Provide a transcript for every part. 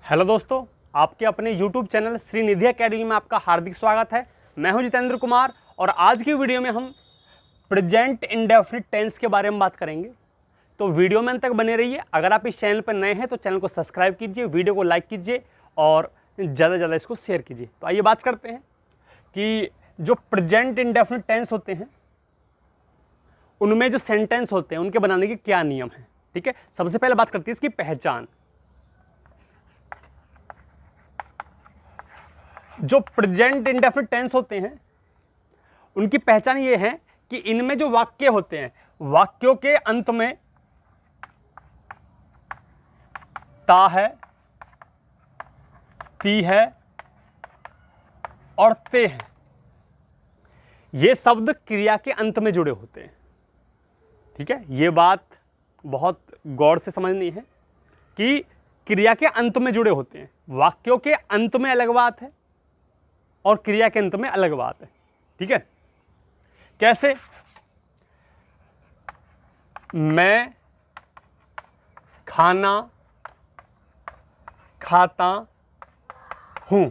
Hello दोस्तों, आपके अपने YouTube चैनल श्री निधि अकेडमी में आपका हार्दिक स्वागत है। मैं हूं जितेंद्र कुमार और आज की वीडियो में हम प्रेजेंट इंडेफिनिट टेंस के बारे में बात करेंगे। तो वीडियो में अंत तक बने रहिए। अगर आप इस चैनल पर नए हैं तो चैनल को सब्सक्राइब कीजिए, वीडियो को लाइक कीजिए और ज़्यादा से ज़्यादा इसको शेयर कीजिए। तो आइए बात करते हैं कि जो प्रेजेंट इंडेफिनिट टेंस होते हैं उनमें जो सेंटेंस होते हैं उनके बनाने के क्या नियम हैं। ठीक है, सबसे पहले बात करते हैं इसकी पहचान। जो प्रेजेंट इंडेफिनिट टेंस होते हैं उनकी पहचान ये है कि इनमें जो वाक्य होते हैं वाक्यों के अंत में ता है, ती है और ते है। ये शब्द क्रिया के अंत में जुड़े होते हैं। ठीक है, ये बात बहुत गौर से समझनी है कि क्रिया के अंत में जुड़े होते हैं। वाक्यों के अंत में अलग बात है और क्रिया के अंत में अलग बात है। ठीक है, कैसे? मैं खाना खाता हूं।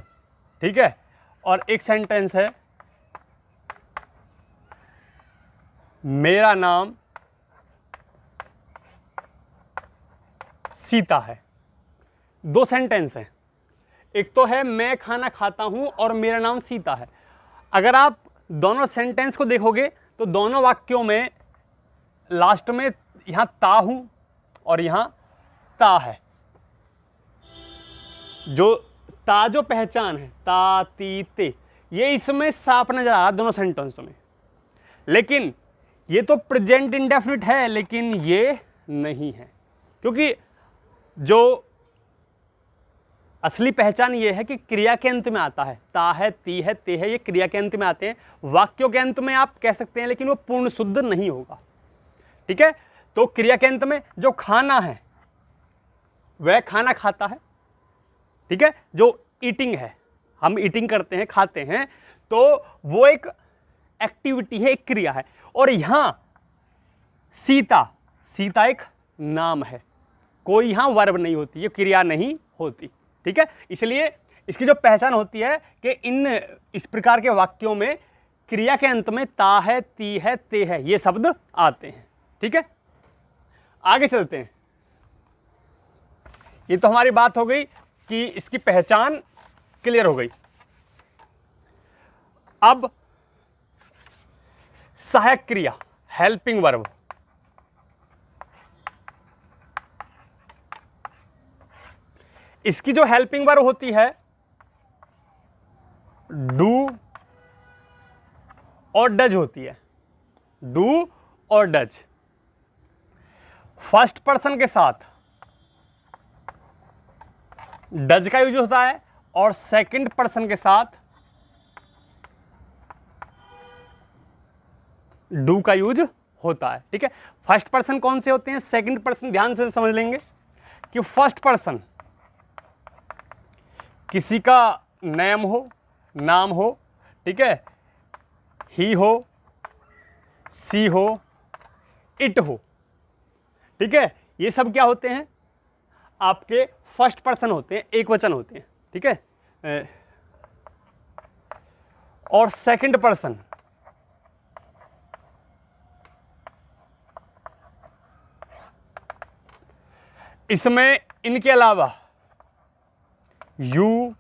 ठीक है, और एक सेंटेंस है मेरा नाम सीता है। दो सेंटेंस हैं, एक तो है मैं खाना खाता हूं और मेरा नाम सीता है। अगर आप दोनों सेंटेंस को देखोगे तो दोनों वाक्यों में लास्ट में यहां ता हूं और यहां ता है। जो ता जो पहचान है ता ती ते, ये इसमें साफ नजर आ रहा है दोनों सेंटेंसों में। लेकिन ये तो प्रेजेंट इंडेफिनिट है लेकिन ये नहीं है, क्योंकि जो असली पहचान ये है कि क्रिया के अंत में आता है। ता है, ती है, ते है, ये क्रिया के अंत में आते हैं। वाक्यों के अंत में आप कह सकते हैं लेकिन वो पूर्ण शुद्ध नहीं होगा। ठीक है, तो क्रिया के अंत में जो खाना है वह खाना खाता है। ठीक है, जो ईटिंग है, हम ईटिंग करते हैं, खाते हैं, तो वो एक एक्टिविटी है, एक क्रिया है। और यहां सीता, सीता एक नाम है, कोई यहां वर्ब नहीं होती, ये क्रिया नहीं होती। ठीक है, इसलिए इसकी जो पहचान होती है कि इस प्रकार के वाक्यों में क्रिया के अंत में ता है, ती है, ते है, ये शब्द आते हैं। ठीक है, आगे चलते हैं। ये तो हमारी बात हो गई कि इसकी पहचान क्लियर हो गई। अब सहायक क्रिया, हेल्पिंग वर्ब। इसकी जो हेल्पिंग वर्ब होती है डू और डज होती है। डू और डज फर्स्ट पर्सन के साथ डज का यूज होता है और सेकंड पर्सन के साथ डू का यूज होता है। ठीक है, फर्स्ट पर्सन कौन से होते हैं, सेकंड पर्सन ध्यान से समझ लेंगे कि फर्स्ट पर्सन किसी का नेम हो, नाम हो, ठीक है, ही हो, सी हो, इट हो। ठीक है, ये सब क्या होते हैं, आपके फर्स्ट पर्सन होते हैं, एक वचन होते हैं। ठीक है, और सेकंड पर्सन इसमें इनके अलावा यू,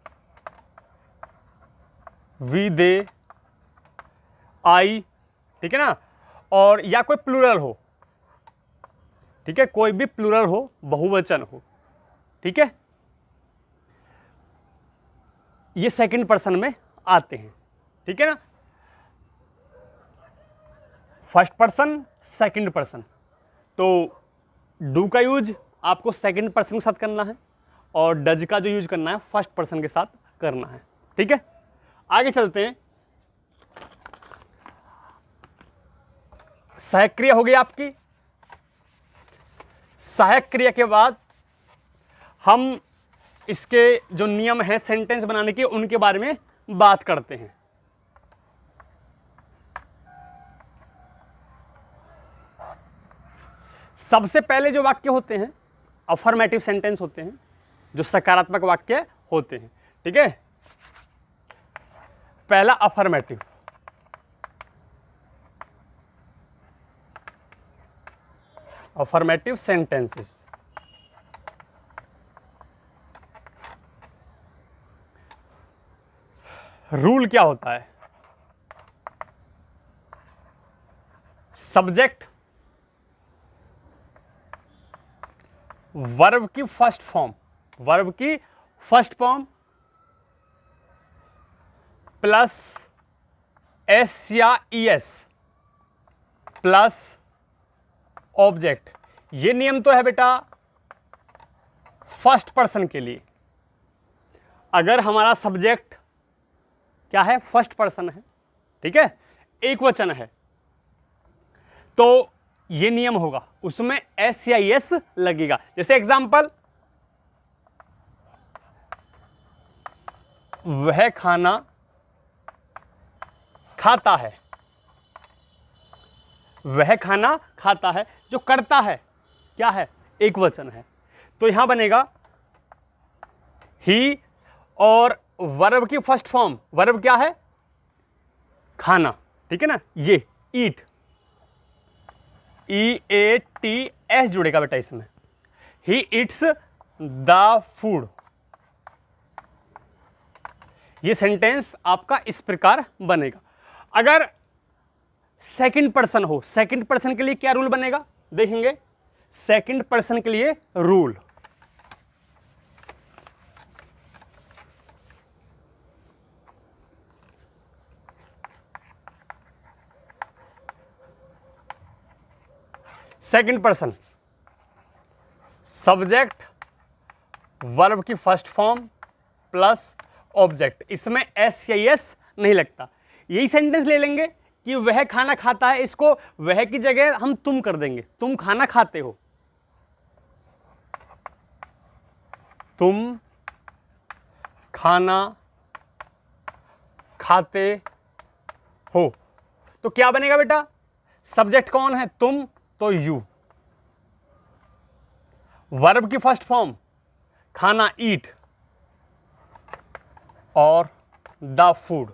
वी, दे, आई, ठीक है ना, और या कोई प्लूरल हो। ठीक है, कोई भी प्लूरल हो, बहुवचन हो। ठीक है, ये सेकंड पर्सन में आते हैं। ठीक है ना, फर्स्ट पर्सन, सेकंड पर्सन, तो डू का यूज आपको सेकंड पर्सन के साथ करना है और डज का जो यूज करना है फर्स्ट पर्सन के साथ करना है। ठीक है, आगे चलते हैं। सहायक क्रिया हो गई आपकी। सहायक क्रिया के बाद हम इसके जो नियम हैं सेंटेंस बनाने के उनके बारे में बात करते हैं। सबसे पहले जो वाक्य होते हैं अफर्मेटिव सेंटेंस होते हैं, जो सकारात्मक वाक्य होते हैं। ठीक है, पहला अफर्मेटिव, अफर्मेटिव सेंटेंसेस। रूल क्या होता है? सब्जेक्ट वर्ब की फर्स्ट फॉर्म, वर्ब की फर्स्ट फॉर्म प्लस एस या ईएस प्लस ऑब्जेक्ट। ये नियम तो है बेटा फर्स्ट पर्सन के लिए। अगर हमारा सब्जेक्ट क्या है, फर्स्ट पर्सन है, ठीक है, एक वचन है, तो ये नियम होगा, उसमें एस या एस लगेगा। जैसे एग्जांपल, वह खाना खाता है, वह खाना खाता है, जो करता है क्या है, एक वचन है, तो यहां बनेगा ही, और वर्ब की फर्स्ट फॉर्म, वर्ब क्या है, खाना, ठीक है ना, ये ईट, EATS जुड़ेगा बेटा इसमें, ही ईट्स द फूड। ये सेंटेंस आपका इस प्रकार बनेगा। अगर सेकंड पर्सन हो, सेकंड पर्सन के लिए क्या रूल बनेगा देखेंगे। सेकंड पर्सन के लिए rule, second person subject verb की फर्स्ट फॉर्म प्लस ऑब्जेक्ट, इसमें एस या एस नहीं लगता। यही सेंटेंस ले लेंगे कि वह खाना खाता है, इसको वह की जगह हम तुम कर देंगे, तुम खाना खाते हो, तुम खाना खाते हो, तो क्या बनेगा बेटा, सब्जेक्ट कौन है, तुम, तो यू, वर्ब की फर्स्ट फॉर्म खाना ईट, और द फूड।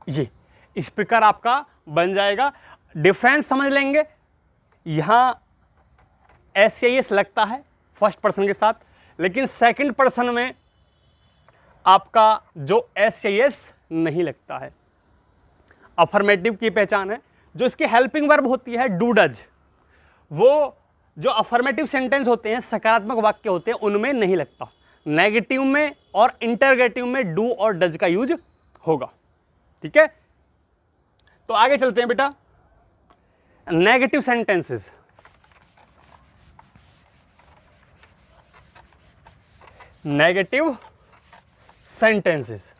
ये इस प्रकार आपका बन जाएगा। डिफरेंस समझ लेंगे, यहां एस या एस लगता है फर्स्ट पर्सन के साथ, लेकिन सेकंड पर्सन में आपका जो एस या एस नहीं लगता है। अफर्मेटिव की पहचान है, जो इसकी हेल्पिंग वर्ब होती है डू डज, वो जो अफर्मेटिव सेंटेंस होते हैं, सकारात्मक वाक्य होते हैं, उनमें नहीं लगता। नेगेटिव में और इंटरगेटिव में डू और डज का यूज होगा। ठीक है, तो आगे चलते हैं बेटा। नेगेटिव सेंटेंसेस, नेगेटिव सेंटेंसेस,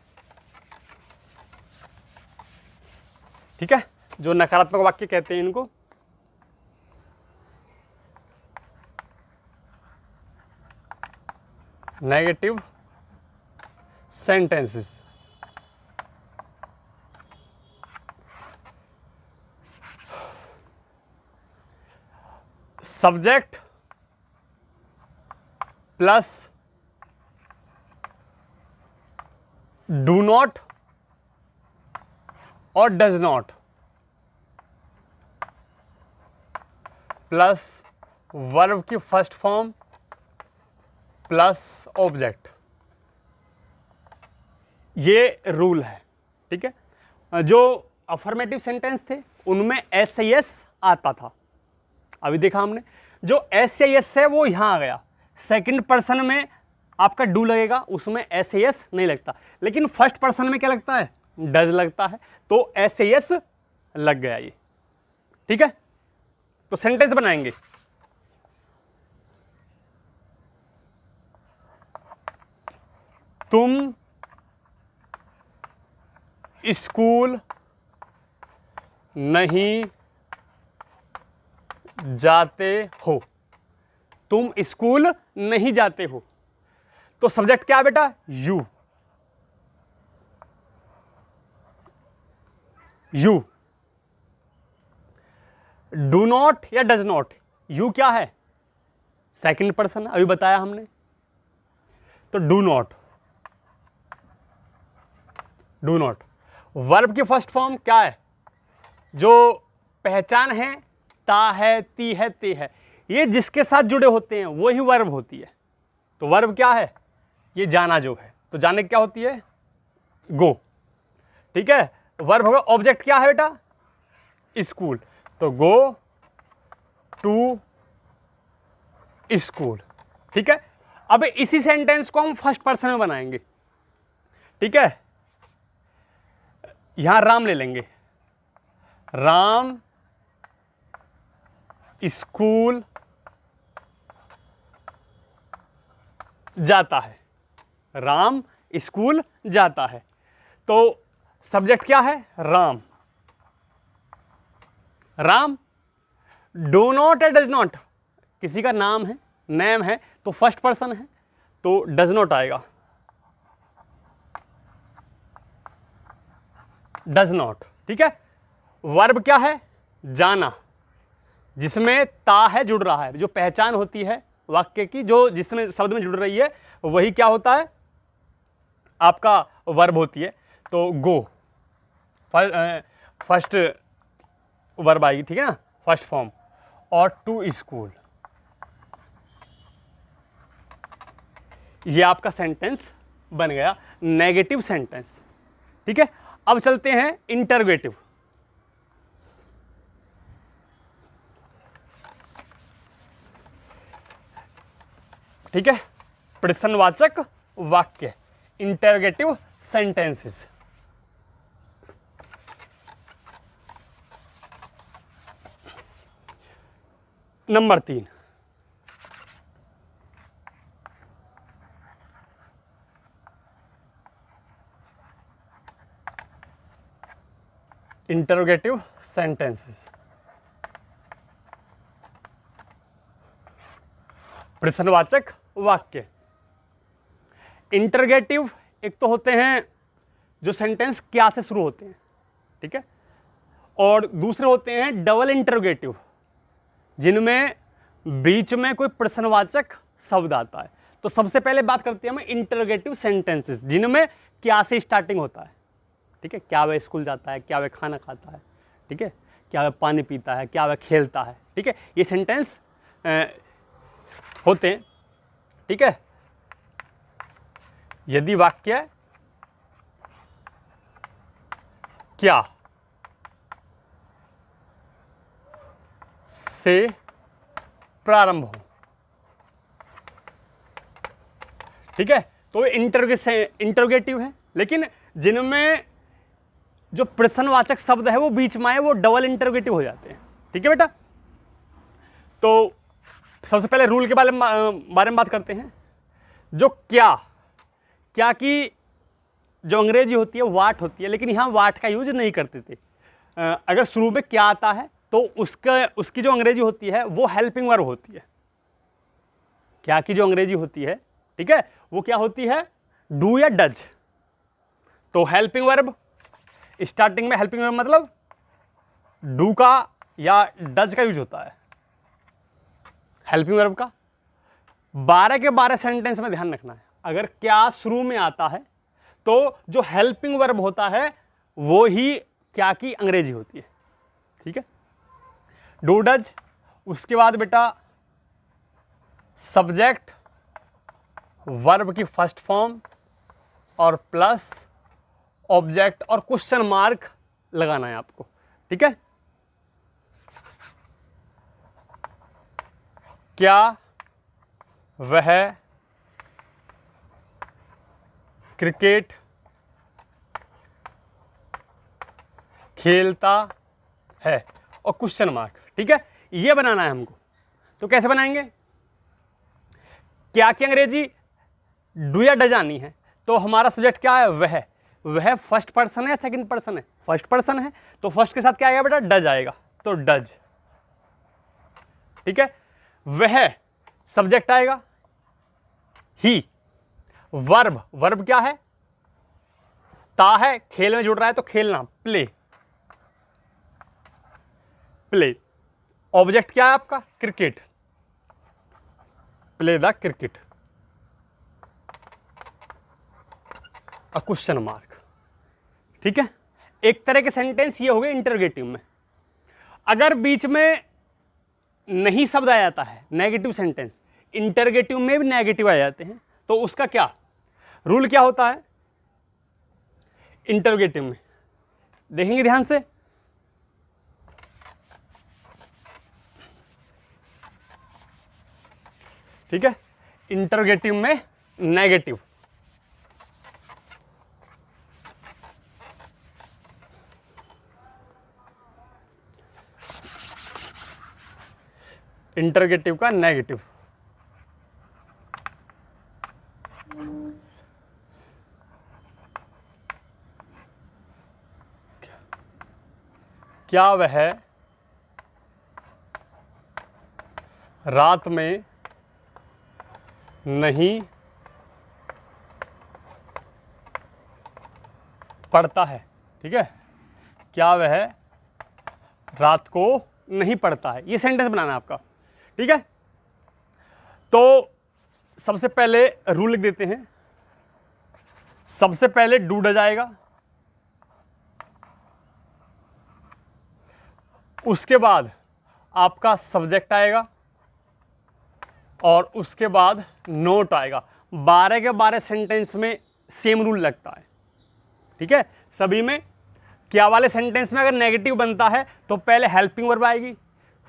ठीक है, जो नकारात्मक वाक्य कहते हैं इनको। Negative sentences, subject plus do not और डज नॉट प्लस वर्ब की फर्स्ट फॉर्म प्लस ऑब्जेक्ट, ये रूल है। ठीक है, जो अफर्मेटिव सेंटेंस थे उनमें एस या एस आता था, अभी देखा हमने, जो एस या एस है वो यहां आ गया। सेकंड पर्सन में आपका डू लगेगा, उसमें एस या एस नहीं लगता, लेकिन फर्स्ट पर्सन में क्या लगता है, डज लगता है, तो एस या एस लग गया ये। ठीक है, तो सेंटेंस बनाएंगे। तुम स्कूल नहीं जाते हो, तुम स्कूल नहीं जाते हो, तो सब्जेक्ट क्या है बेटा, यू, यू। डू नॉट या डज नॉट, यू क्या है, सेकंड पर्सन अभी बताया हमने। तो do not, do not verb की फर्स्ट फॉर्म क्या है? जो पहचान है, ता है, ती है, ते है, ये जिसके साथ जुड़े होते हैं वही वर्ब होती है। तो वर्ब क्या है? ये जाना जो है, तो जाने क्या होती है? गो। ठीक है, वर्ब होगा। ऑब्जेक्ट क्या है बेटा? स्कूल, तो गो टू स्कूल। ठीक है, अब इसी सेंटेंस को हम फर्स्ट पर्सन में बनाएंगे। ठीक है, यहां राम ले लेंगे, राम स्कूल जाता है, राम स्कूल जाता है। तो सब्जेक्ट क्या है? राम। राम, डू नॉट है, डज नॉट, किसी का नाम है, नेम है, तो फर्स्ट पर्सन है, तो डज नॉट आएगा, डज नॉट। ठीक है, वर्ब क्या है? जाना, जिसमें ता है, जुड़ रहा है, जो पहचान होती है वाक्य की, जो जिसमें शब्द में जुड़ रही है, वही क्या होता है? आपका वर्ब होती है। तो गो फर्स्ट वर्ब आएगी। ठीक है ना, फर्स्ट फॉर्म। और टू स्कूल, ये आपका सेंटेंस बन गया, नेगेटिव सेंटेंस। ठीक है, अब चलते हैं इंटरोगेटिव। ठीक है, प्रश्नवाचक वाक्य, interrogative sentences. Number 3, interrogative sentences, प्रश्नवाचक वाक्य। इंटरोगेटिव एक तो होते हैं जो सेंटेंस क्या से शुरू होते हैं, ठीक है, और दूसरे होते हैं डबल इंटरोगेटिव, जिनमें बीच में कोई प्रश्नवाचक शब्द आता है। तो सबसे पहले बात करते हैं हम इंटरोगेटिव सेंटेंसेस, जिनमें क्या से स्टार्टिंग होता है। ठीक है, क्या वह स्कूल जाता है, क्या वह खाना खाता है, ठीक है, क्या वह पानी पीता है, क्या वह खेलता है। ठीक है, ये सेंटेंस होते हैं। ठीक है, यदि वाक्य क्या से प्रारंभ हो, ठीक है, तो ये इंटरोगेटिव है। लेकिन जिनमें जो प्रश्नवाचक शब्द है वो बीच में आए, वो डबल इंटरोगेटिव हो जाते हैं। ठीक है बेटा, तो सबसे पहले रूल के बारे में बात करते हैं। जो क्या की जो अंग्रेजी होती है वाट होती है, लेकिन यहां वाट का यूज नहीं करते थे। अगर शुरू में क्या आता है तो उसकी जो अंग्रेजी होती है वो हेल्पिंग वर्ब होती है। क्या की जो अंग्रेजी होती है, ठीक है, वो क्या होती है? डू या डज। तो हेल्पिंग वर्ब स्टार्टिंग में, हेल्पिंग वर्ब मतलब डू का या डज का यूज होता है। हेल्पिंग वर्ब का 12 के 12 सेंटेंस में ध्यान रखना है। अगर क्या शुरू में आता है तो जो हेल्पिंग वर्ब होता है वो ही क्या की अंग्रेजी होती है। ठीक है, डू डज, उसके बाद बेटा सब्जेक्ट वर्ब की फर्स्ट फॉर्म और प्लस ऑब्जेक्ट और क्वेश्चन मार्क लगाना है आपको। ठीक है, क्या वह क्रिकेट खेलता है और क्वेश्चन मार्क। ठीक है, ये बनाना है हमको। तो कैसे बनाएंगे? क्या की अंग्रेजी डू या डज आनी है, तो हमारा सब्जेक्ट क्या है? वह फर्स्ट पर्सन है या सेकंड पर्सन है? फर्स्ट पर्सन है, तो फर्स्ट के साथ क्या आएगा बेटा? डज आएगा, तो डज। ठीक है, वह सब्जेक्ट आएगा, ही वर्ब क्या है? ता है, खेल में जुड़ रहा है तो खेलना, प्ले। ऑब्जेक्ट क्या है आपका? Cricket. Play the cricket, a question mark. ठीक है, एक तरह के सेंटेंस ये हो गए इंटरोगेटिव में। अगर बीच में नहीं शब्द आ जाता है, नेगेटिव सेंटेंस, इंटरोगेटिव में भी नेगेटिव आ जाते हैं, तो उसका क्या रूल क्या होता है इंटरोगेटिव में, देखेंगे ध्यान से। ठीक है, इंटरोगेटिव में नेगेटिव, इंटरोगेटिव का नेगेटिव। क्या वह रात में नहीं पढ़ता है? ठीक है, क्या वह रात को नहीं पढ़ता है, ये सेंटेंस बनाना है आपका। ठीक है, तो सबसे पहले रूल लिख देते हैं। सबसे पहले डू डज आएगा, उसके बाद आपका सब्जेक्ट आएगा और उसके बाद नोट आएगा। 12 के 12 सेंटेंस में सेम रूल लगता है। ठीक है, सभी में क्या वाले सेंटेंस में अगर नेगेटिव बनता है तो पहले हेल्पिंग वर्ब आएगी,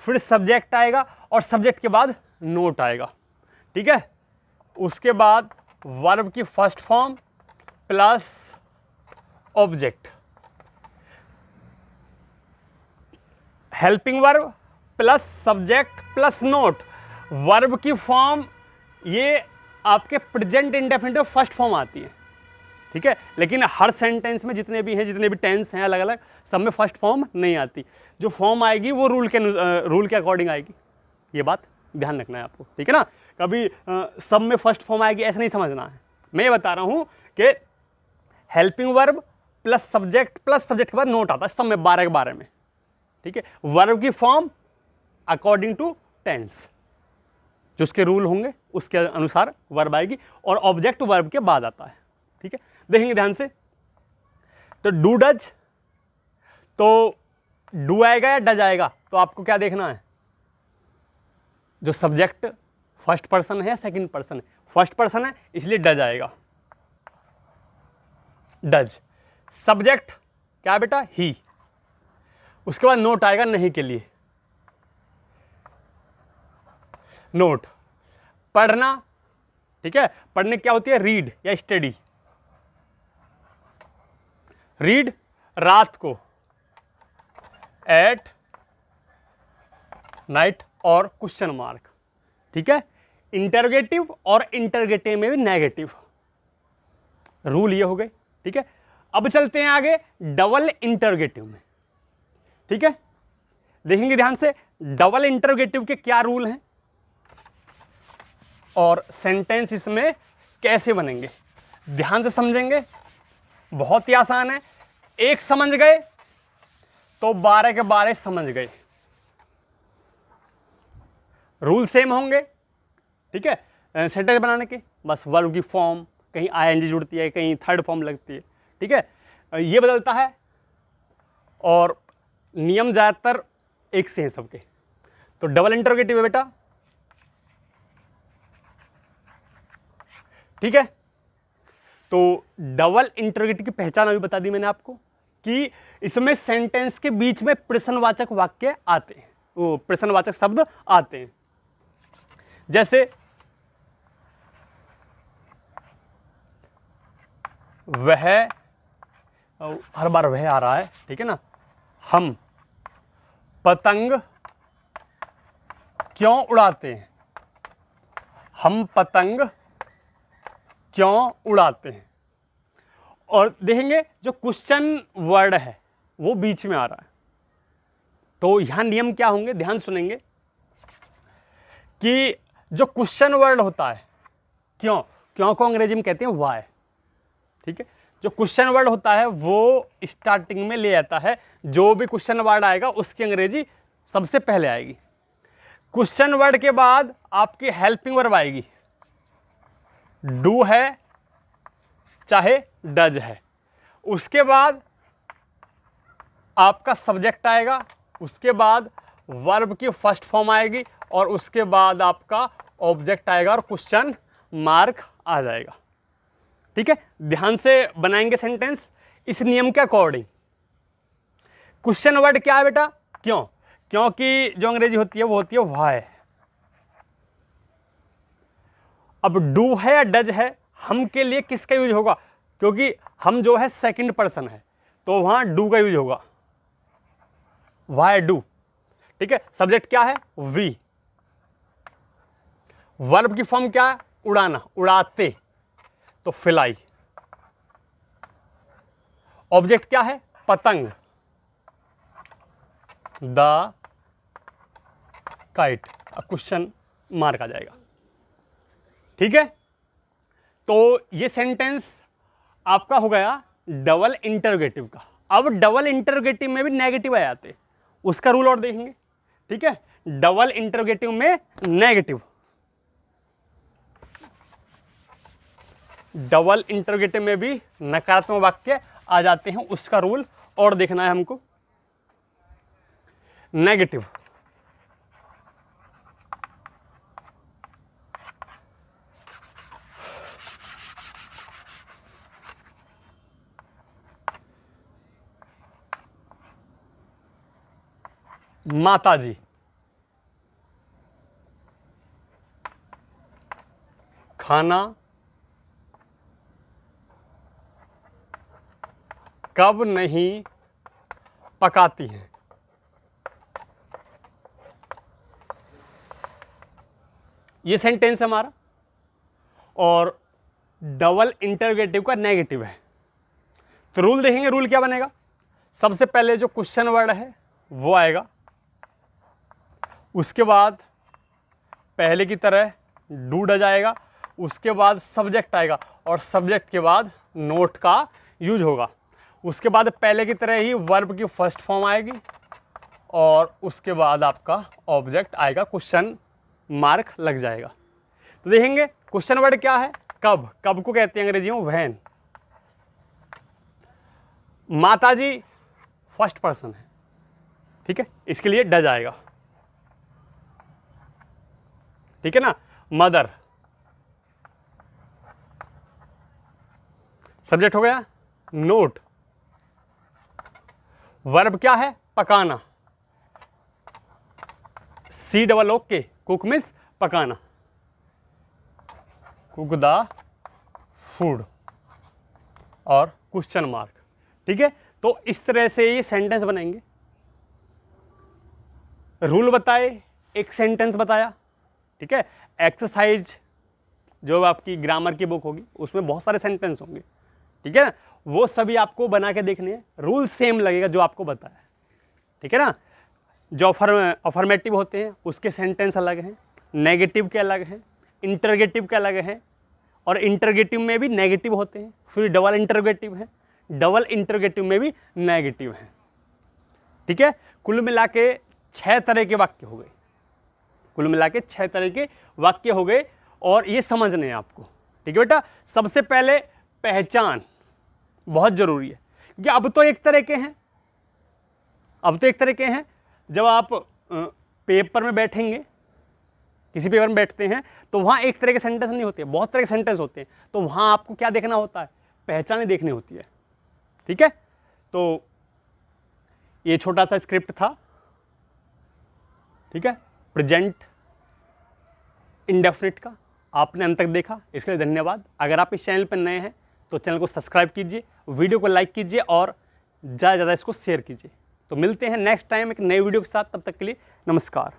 फिर सब्जेक्ट आएगा और सब्जेक्ट के बाद नोट आएगा। ठीक है, उसके बाद वर्ब की first form plus object, helping verb plus subject plus note. Verb की फॉर्म ये आपके प्रेजेंट इंडेफिनिटिव फर्स्ट फॉर्म आती है। ठीक है, लेकिन हर सेंटेंस में जितने भी हैं, जितने भी टेंस हैं अलग अलग, सब में फर्स्ट फॉर्म नहीं आती। जो फॉर्म आएगी वो रूल के अकॉर्डिंग आएगी, ये बात ध्यान रखना है आपको। ठीक है ना, कभी सब में फर्स्ट फॉर्म आएगी ऐसा नहीं समझना है। मैं ये बता रहा हूँ कि हेल्पिंग वर्ब प्लस सब्जेक्ट के बाद नोट आता है सब में 12 के 12 में। ठीक है, वर्ब की फॉर्म अकॉर्डिंग टू टेंस, जो उसके रूल होंगे उसके अनुसार वर्ब आएगी, और ऑब्जेक्ट वर्ब के बाद आता है। ठीक है, देखेंगे ध्यान से। तो डू डज, तो डू आएगा या डज आएगा, तो आपको क्या देखना है, जो सब्जेक्ट फर्स्ट पर्सन है या सेकंड पर्सन है। फर्स्ट पर्सन है इसलिए डज आएगा, डज। सब्जेक्ट क्या बेटा, ही। उसके बाद नोट आएगा नहीं के लिए, नोट। पढ़ना, ठीक है, पढ़ने क्या होती है, रीड या स्टडी। रीड रात को, एट नाइट और क्वेश्चन मार्क। ठीक है, इंटरोगेटिव और इंटरोगेटिव में भी नेगेटिव, रूल ये हो गए। ठीक है, अब चलते हैं आगे डबल इंटरोगेटिव में। ठीक है, देखेंगे ध्यान से डबल इंटरोगेटिव के क्या रूल हैं और सेंटेंस इसमें कैसे बनेंगे, ध्यान से समझेंगे। बहुत ही आसान है, एक समझ गए तो 12 के 12 समझ गए। रूल सेम होंगे। ठीक है, सेंटेंस बनाने के, बस वर्ब की फॉर्म कहीं आईएनजी जुड़ती है, कहीं थर्ड फॉर्म लगती है। ठीक है, ये बदलता है और नियम ज़्यादातर एक से हैं सबके। तो डबल इंटरोगेटिव है बेटा। ठीक है, तो डबल इंटरोगेटिव की पहचान अभी बता दी मैंने आपको कि इसमें सेंटेंस के बीच में प्रश्नवाचक वाक्य आते हैं, वो प्रश्नवाचक शब्द आते हैं। जैसे वह, हर बार वह आ रहा है, ठीक है ना। हम पतंग क्यों उड़ाते हैं, हम पतंग क्यों उड़ाते हैं। और देखेंगे जो क्वेश्चन वर्ड है वो बीच में आ रहा है, तो यहां नियम क्या होंगे, ध्यान सुनेंगे कि जो क्वेश्चन वर्ड होता है, क्यों को अंग्रेजी में कहते हैं वाई। ठीक है, जो क्वेश्चन वर्ड होता है वो स्टार्टिंग में ले आता है, जो भी क्वेश्चन वर्ड आएगा उसकी अंग्रेजी सबसे पहले आएगी। क्वेश्चन वर्ड के बाद आपकी हेल्पिंग वर्ब आएगी, डू है चाहे डज है। उसके बाद आपका सब्जेक्ट आएगा, उसके बाद वर्ब की फर्स्ट फॉर्म आएगी और उसके बाद आपका ऑब्जेक्ट आएगा और क्वेश्चन मार्क आ जाएगा। ठीक है, ध्यान से बनाएंगे सेंटेंस इस नियम के अकॉर्डिंग। क्वेश्चन वर्ड क्या है बेटा? क्यों? क्योंकि जो अंग्रेजी होती है वो होती है व्हाई। अब डू है या डज है, हम के लिए किसका यूज होगा? क्योंकि हम जो है सेकंड पर्सन है तो वहां डू का यूज होगा, व्हाई डू। ठीक है, सब्जेक्ट क्या है? वी। वर्ब की फॉर्म क्या है? उड़ाना, उड़ाते, तो फ्लाई। ऑब्जेक्ट क्या है? पतंग, द काइट। क्वेश्चन मार्क आ जाएगा। ठीक है, तो ये सेंटेंस आपका हो गया डबल इंटरोगेटिव का। अब डबल इंटरोगेटिव में भी नेगेटिव आ जाते, उसका रूल और देखेंगे। ठीक है, डबल इंटरोगेटिव में नेगेटिव, डबल इंटरोगेटिव में भी नकारात्मक वाक्य आ जाते हैं, उसका रूल और देखना है हमको। नेगेटिव, माताजी, खाना कब नहीं पकाती हैं। ये सेंटेंस हमारा, और डबल इंटरोगेटिव का नेगेटिव है। तो रूल देखेंगे, रूल क्या बनेगा? सबसे पहले जो क्वेश्चन वर्ड है वो आएगा, उसके बाद पहले की तरह डू डज आएगा, उसके बाद सब्जेक्ट आएगा और सब्जेक्ट के बाद नोट का यूज होगा। उसके बाद पहले की तरह ही वर्ब की फर्स्ट फॉर्म आएगी और उसके बाद आपका ऑब्जेक्ट आएगा, क्वेश्चन मार्क लग जाएगा। तो देखेंगे क्वेश्चन वर्ड क्या है? कब। कब को कहते हैं अंग्रेजी में व्हेन। माताजी फर्स्ट पर्सन है, ठीक है, इसके लिए डज आएगा। ठीक है ना। मदर, सब्जेक्ट हो गया। नोट, वर्ब क्या है? पकाना, सी डबल ओ के, कुक मीन्स पकाना, कुक द फूड और क्वेश्चन मार्क। ठीक है, तो इस तरह से ये सेंटेंस बनेंगे। रूल बताए, एक सेंटेंस बताया। ठीक है, एक्सरसाइज जो आपकी ग्रामर की बुक होगी उसमें बहुत सारे सेंटेंस होंगे, ठीक है ना, वो सभी आपको बना के देखने हैं। रूल सेम लगेगा जो आपको बताया, ठीक है ना। जो अफर्मेटिव होते हैं उसके सेंटेंस अलग हैं, नेगेटिव के अलग हैं, इंटरगेटिव के अलग हैं, और इंटरगेटिव में भी नेगेटिव होते हैं। फिर डबल इंटरगेटिव है, डबल इंटरगेटिव में भी नेगेटिव है। ठीक है, कुल मिला के 6 तरह के वाक्य हो गए, कुल मिला के 6 तरह के वाक्य हो गए, और ये समझने हैं आपको। ठीक है बेटा, सबसे पहले पहचान बहुत जरूरी है, क्योंकि अब तो एक तरह के हैं, अब तो एक तरह के हैं। जब आप पेपर में बैठेंगे, किसी पेपर में बैठते हैं, तो वहाँ एक तरह के सेंटेंस नहीं होते, बहुत तरह के सेंटेंस होते हैं। तो वहाँ आपको क्या देखना होता है? पहचान देखनी होती है। ठीक है, तो ये छोटा सा स्क्रिप्ट था। ठीक है, प्रेजेंट इंडेफिनिट का आपने अंत तक देखा, इसके लिए धन्यवाद। अगर आप इस चैनल पर नए हैं तो चैनल को सब्सक्राइब कीजिए, वीडियो को लाइक कीजिए और ज़्यादा से ज़्यादा इसको शेयर कीजिए। तो मिलते हैं नेक्स्ट टाइम एक नए वीडियो के साथ, तब तक के लिए नमस्कार।